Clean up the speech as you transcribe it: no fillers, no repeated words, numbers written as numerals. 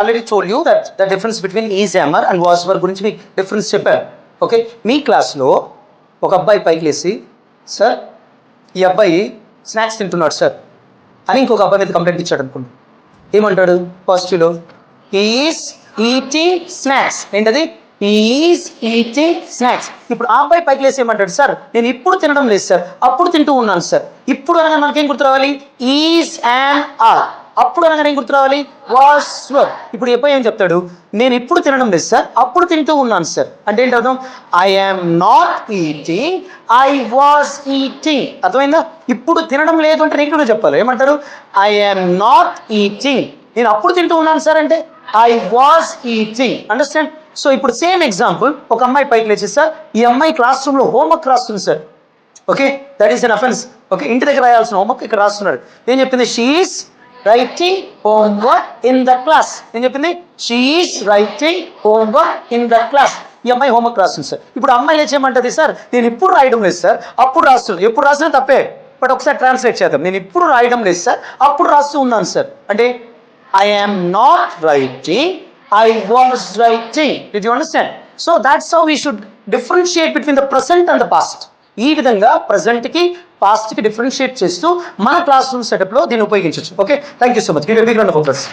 Already told you that the difference between is hammer and was వర్ గురించి మీకు difference చెప్పారు. Okay, మీ క్లాస్లో ఒక అబ్బాయి పైకి లేసి, సార్ ఈ అబ్బాయి స్నాక్స్ తింటున్నాడు సార్ అని ఇంకొక అబ్బాయి మీద కంప్లైంట్ ఇచ్చాడు అనుకోండి, ఏమంటాడు పాజిటివ్లో? Is eating snacks. ఏంటది? Is eating snacks. ఇప్పుడు ఆ అబ్బాయి పైకి లేసి ఏమంటాడు? సార్ నేను ఇప్పుడు తినడం లేదు సార్, అప్పుడు తింటూ ఉన్నాను సార్. ఇప్పుడు అనగా మనకేం గుర్తు రావాలి? Is and are. అప్పుడు అనగా ఏం గుర్తు రావాలి? Was were. ఇప్పుడు అబ్బాయి ఏం చెప్తాడు? నేను ఇప్పుడు తినడం లేదు సార్, అప్పుడు తింటూ ఉన్నాను సార్. అంటే ఏంటి అర్థం? I am not eating, I was eating. అర్థమైందా? ఇప్పుడు తినడం లేదు అంటే నెగిటివ్గా చెప్పాలి. ఏమంటారు? I am not eating. నేను అప్పుడు తింటూ ఉన్నాను సార్ అంటే I was eating. Understand? So ఇప్పుడు సేమ్ ఎగ్జాంపుల్, ఒక అమ్మాయి పైకి లేచి, సార్ ఈ అమ్మాయి క్లాస్ రూమ్లో హోంవర్క్ రాస్తుంది sir. Okay, that is an offence. Okay, ఇంటి దగ్గర రాయాల్సిన హోంవర్క్ ఇక్కడ రాస్తున్నాడు. ఏం చెప్పింది? She is writing homework in the class. ఏం చెప్పింది? She is writing homework in the class. ఈ అమ్మాయి హోంవర్క్ రాస్తుంది సార్. ఇప్పుడు అమ్మాయి లేచేయమంటది, సార్ నేను ఇప్పుడు రాయడం లేదు సార్, అప్పుడు రాస్తున్నాను. ఎప్పుడు రాసినా తప్పే, బట్ ఒకసారి ట్రాన్స్లేట్ చేద్దాం. నేను ఇప్పుడు రాయడం లేదు సార్, అప్పుడు రాస్తూ ఉన్నాను సార్. అంటే I am not writing, I was writing. Did you understand? So that's how we should differentiate between the present and the past. ఈ విధంగా present కి past కి డిఫరెన్షియేట్ చేస్తూ మన క్లాస్ రూమ్ సెటప్ లో దీన్ని ఉపయోగించవచ్చు. Okay, thank you so much. Give a big round of applause.